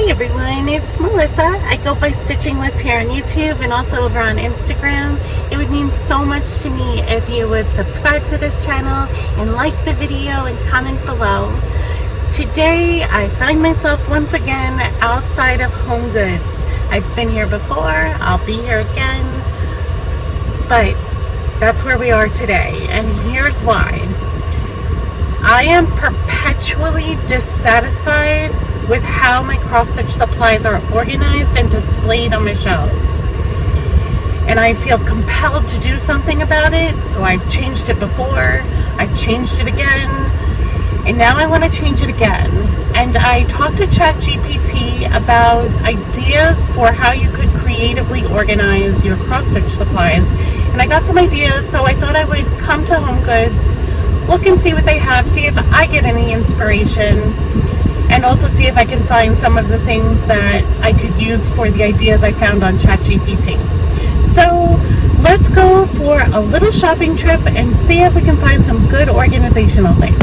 Hi everyone, it's Melissa. I go by Stitching Liss here on YouTube and also over on Instagram. It would mean so much to me if you would subscribe to this channel and like the video and comment below. Today I find myself once again outside of Home Goods. I've been here before, I'll be here again, but that's where we are today, and here's why. I am perpetually dissatisfied with how my cross-stitch supplies are organized and displayed on my shelves. And I feel compelled to do something about it, so I've changed it before, I've changed it again, and now I want to change it again. And I talked to ChatGPT about ideas for how you could creatively organize your cross-stitch supplies. And I got some ideas, so I thought I would come to Home Goods, look and see what they have, see if I get any inspiration, and also see if I can find some of the things that I could use for the ideas I found on ChatGPT. So let's go for a little shopping trip and see if we can find some good organizational things.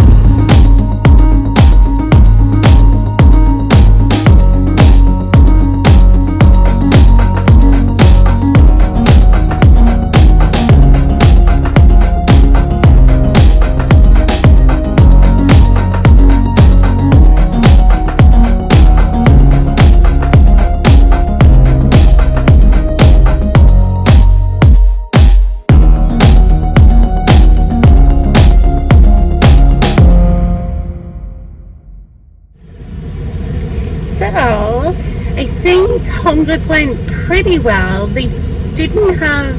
So, I think Home Goods went pretty well. They didn't have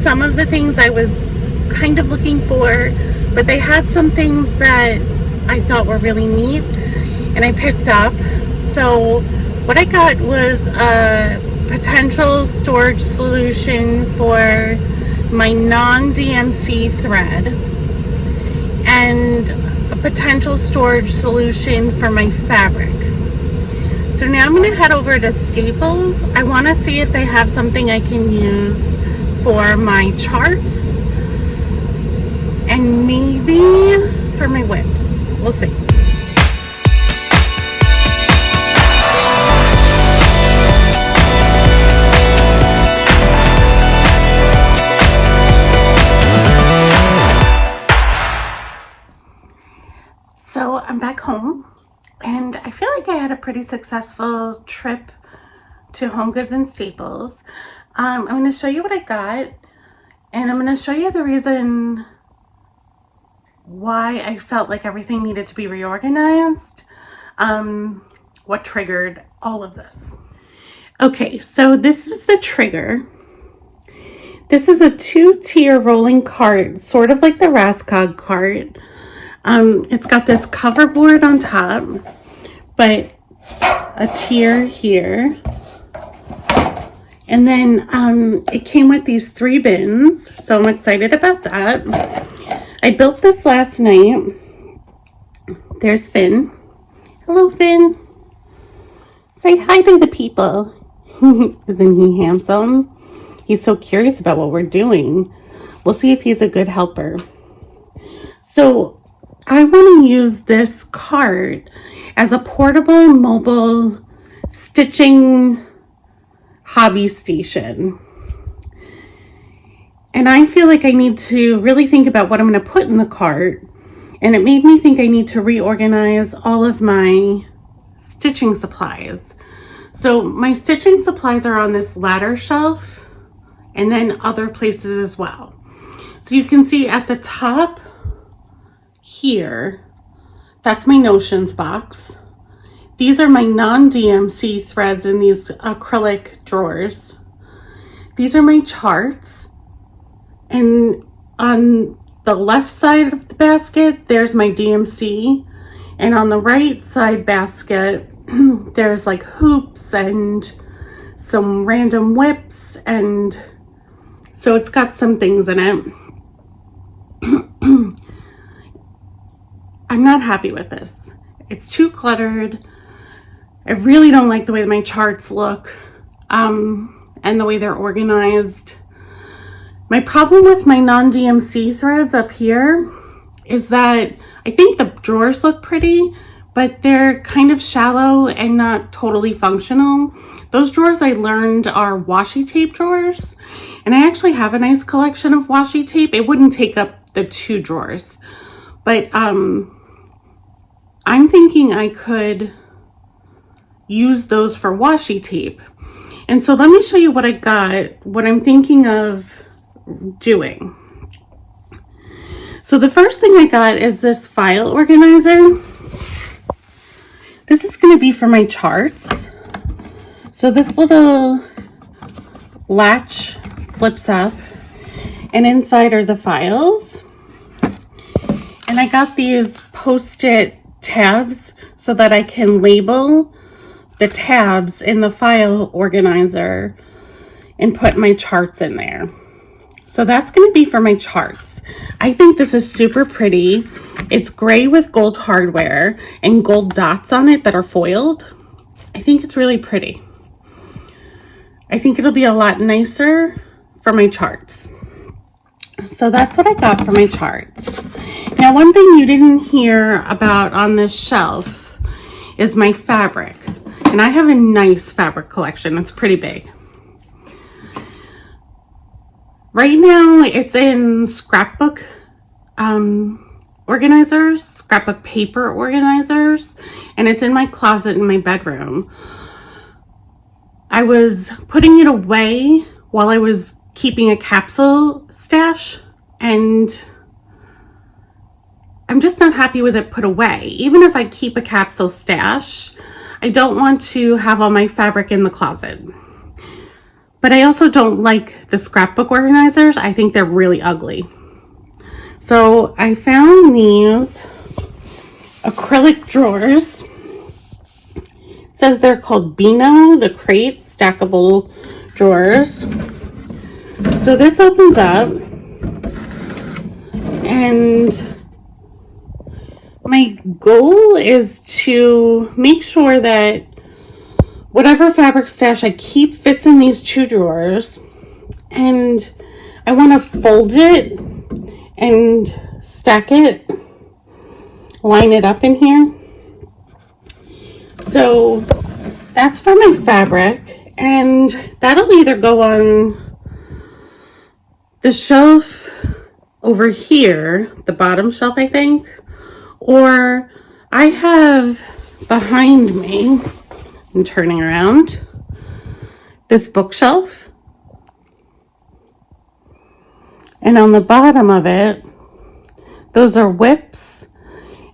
some of the things I was kind of looking for, but they had some things that I thought were really neat and I picked up. So what I got was a potential storage solution for my non-DMC thread and a potential storage solution for my fabric. So now I'm going to head over to Staples. I want to see if they have something I can use for my charts and maybe for my whips. We'll see. So I'm back home. And I feel like I had a pretty successful trip to Home Goods and Staples. I'm going to show you what I got, and I'm going to show you the reason why I felt like everything needed to be reorganized, what triggered all of this. Okay, so this is the trigger. This is a 2-tier rolling cart, sort of like the Rascog cart. It's got this cover board on top, but a tier here. And then it came with these 3 bins, so I'm excited about that. I built this last night. There's Finn. Hello, Finn. Say hi to the people. Isn't he handsome? He's so curious about what we're doing. We'll see if he's a good helper. So I want to use this cart as a portable mobile stitching hobby station. And I feel like I need to really think about what I'm going to put in the cart. And it made me think I need to reorganize all of my stitching supplies. So my stitching supplies are on this ladder shelf and then other places as well. So you can see at the top here, that's my notions box. These are my non-DMC threads in these acrylic drawers. These are my charts. And on the left side of the basket, there's my DMC. And on the right side basket, there's like hoops and some random whips. And so it's got some things in it. I'm not happy with this. It's too cluttered. I really don't like the way my charts look and the way they're organized. My problem with my non-DMC threads up here is that I think the drawers look pretty, but they're kind of shallow and not totally functional. Those drawers I learned are washi tape drawers, and I actually have a nice collection of washi tape. It wouldn't take up the 2 drawers, but I'm thinking I could use those for washi tape. And so let me show you what I got, what I'm thinking of doing. So the first thing I got is this file organizer. This is going to be for my charts. So this little latch flips up, and inside are the files. And I got these post-it tabs so that I can label the tabs in the file organizer and put my charts in there. So that's going to be for my charts. I think this is super pretty. It's gray with gold hardware and gold dots on it that are foiled. I think it's really pretty. I think it'll be a lot nicer for my charts. So that's what I got for my charts. Now, one thing you didn't hear about on this shelf is my fabric. And I have a nice fabric collection. It's pretty big. Right now, it's in scrapbook organizers, scrapbook paper organizers, and it's in my closet in my bedroom. I was putting it away while I was keeping a capsule stash, and I'm just not happy with it put away. Even if I keep a capsule stash, I don't want to have all my fabric in the closet. But I also don't like the scrapbook organizers. I think they're really ugly. So I found these acrylic drawers. It says they're called Beano, the crate stackable drawers. So this opens up, and my goal is to make sure that whatever fabric stash I keep fits in these 2 drawers, and I want to fold it and stack it, line it up in here. So that's for my fabric, and that'll either go on the shelf over here, the bottom shelf, I think, or I have behind me, I'm turning around, this bookshelf, and on the bottom of it, those are whips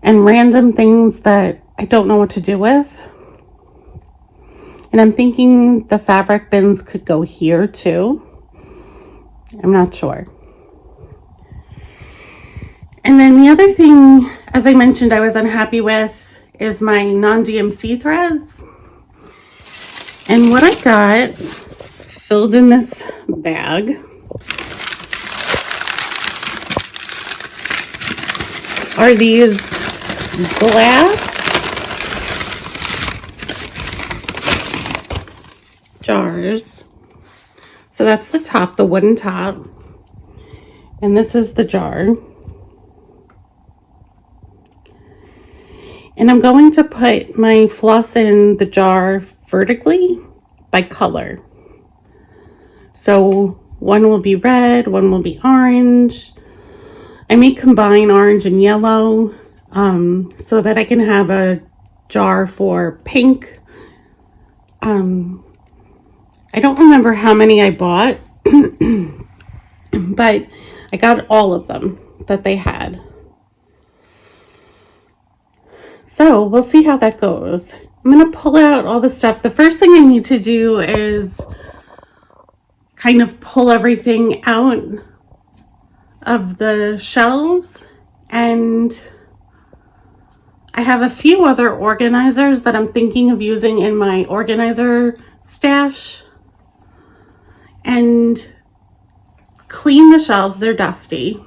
and random things that I don't know what to do with. And I'm thinking the fabric bins could go here too. I'm not sure. And then the other thing, as I mentioned, I was unhappy with is my non-DMC threads. And what I got filled in this bag are these glass jars. So that's the top, the wooden top. And this is the jar. And I'm going to put my floss in the jar vertically by color. So one will be red, one will be orange. I may combine orange and yellow so that I can have a jar for pink. I don't remember how many I bought, but I got all of them that they had. So we'll see how that goes. I'm going to pull out all the stuff. The first thing I need to do is kind of pull everything out of the shelves, and I have a few other organizers that I'm thinking of using in my organizer stash, and clean the shelves. They're dusty,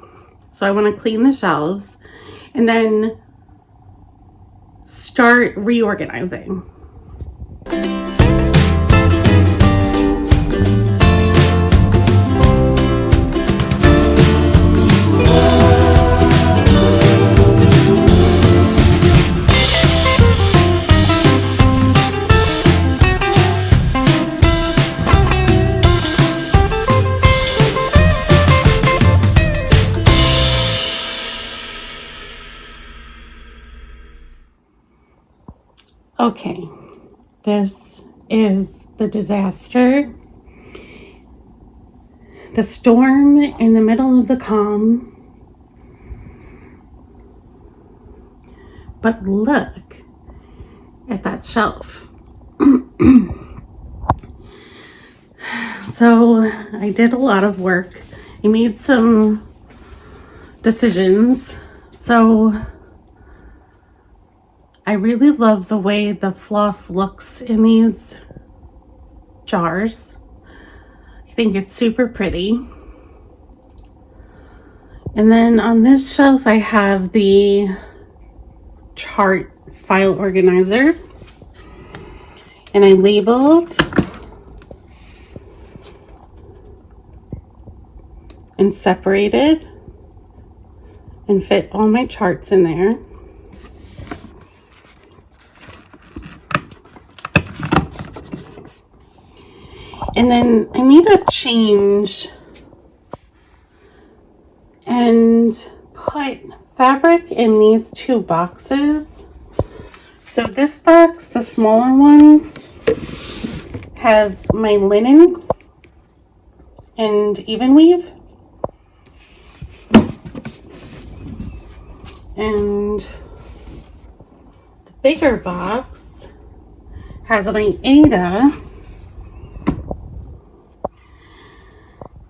so I want to clean the shelves and then start reorganizing. This is the disaster, the storm in the middle of the calm. But look at that shelf. So I did a lot of work. I made some decisions. So I really love the way the floss looks in these jars. I think it's super pretty. And then on this shelf I have the chart file organizer, and I labeled and separated and fit all my charts in there. And then I made a change and put fabric in these two boxes. So this box, the smaller one, has my linen and even weave. And the bigger box has my Aida.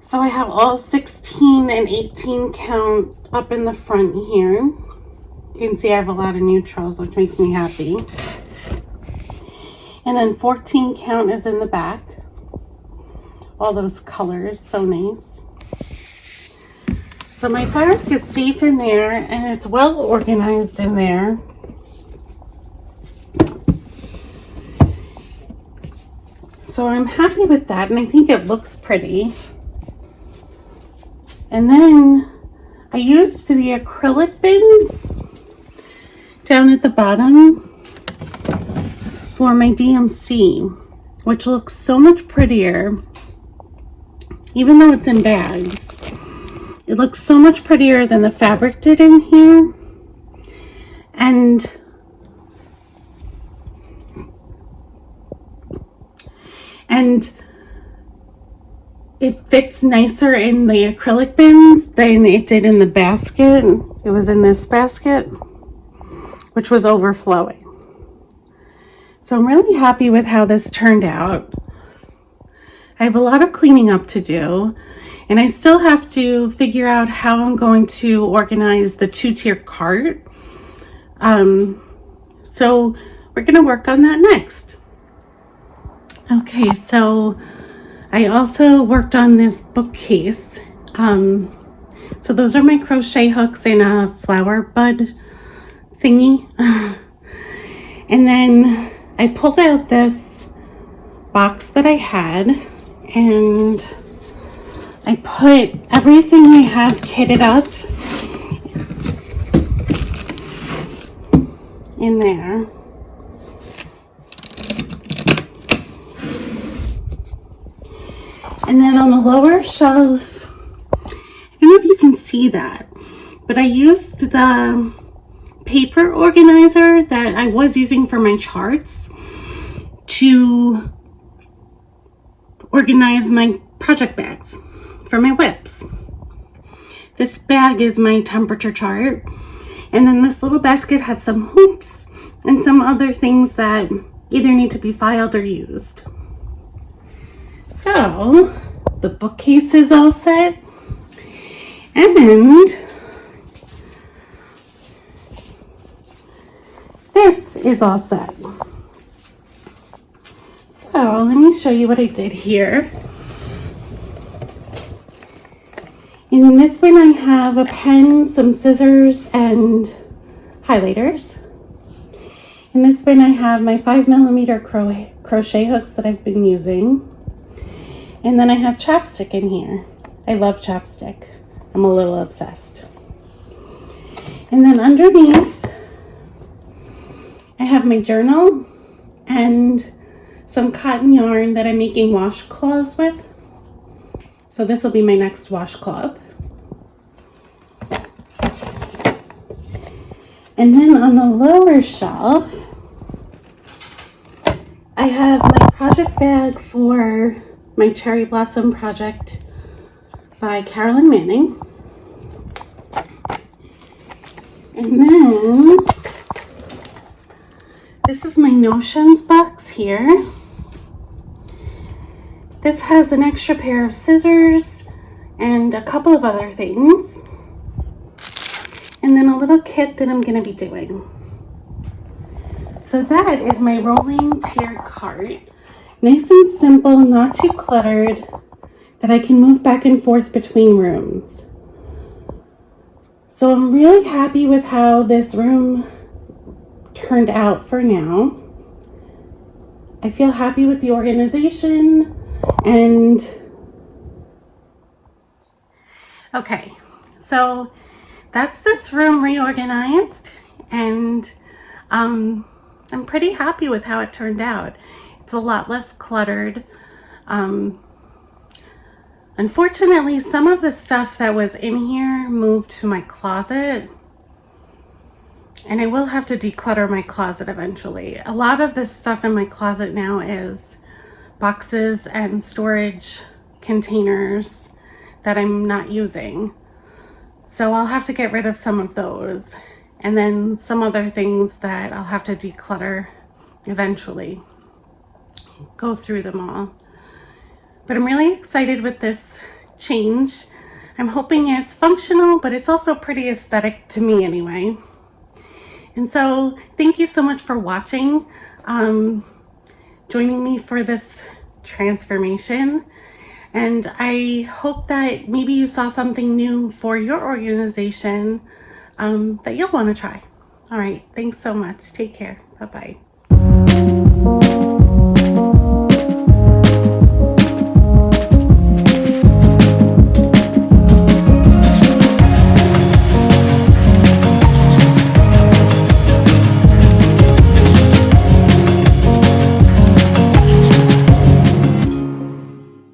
So I have all 16 and 18 count up in the front here. You can see I have a lot of neutrals, which makes me happy. And then 14 count is in the back. All those colors, so nice. So my fabric is safe in there and it's well organized in there. So I'm happy with that, and I think it looks pretty. And then I used the acrylic bins down at the bottom for my DMC, which looks so much prettier, even though it's in bags. It looks so much prettier than the fabric did in here. And it fits nicer in the acrylic bins than it did in the basket. It was in this basket, which was overflowing. So I'm really happy with how this turned out. I have a lot of cleaning up to do, and I still have to figure out how I'm going to organize the two-tier cart. So we're going to work on that next. Okay, so I also worked on this bookcase. So those are my crochet hooks in a flower bud thingy. And then I pulled out this box that I had, and I put everything I have kitted up in there. And then on the lower shelf, I don't know if you can see that, but I used the paper organizer that I was using for my charts to organize my project bags for my whips. This bag is my temperature chart, and then this little basket has some hoops and some other things that either need to be filed or used. So the bookcase is all set, and this is all set. So let me show you what I did here. In this one I have a pen, some scissors, and highlighters. In this bin I have my 5mm crochet hooks that I've been using. And then I have chapstick in here. I love chapstick. I'm a little obsessed. And then underneath I have my journal and some cotton yarn that I'm making washcloths with. So this will be my next washcloth. And then on the lower shelf, I have my project bag for my Cherry Blossom project by Carolyn Manning. And then this is my Notions box here. This has an extra pair of scissors and a couple of other things. And then a little kit that I'm going to be doing. So that is my rolling tier cart. Nice and simple, not too cluttered, that I can move back and forth between rooms. So I'm really happy with how this room turned out for now. I feel happy with the organization and okay, so that's this room reorganized, and I'm pretty happy with how it turned out. It's a lot less cluttered. Unfortunately, some of the stuff that was in here moved to my closet, and I will have to declutter my closet eventually. A lot of this stuff in my closet now is boxes and storage containers that I'm not using. So I'll have to get rid of some of those, and then some other things that I'll have to declutter eventually. Go through them all. But I'm really excited with this change. I'm hoping it's functional, but it's also pretty aesthetic to me anyway. And so thank you so much for watching, joining me for this transformation. And I hope that maybe you saw something new for your organization that you'll want to try. All right, thanks so much. Take care. Bye-bye.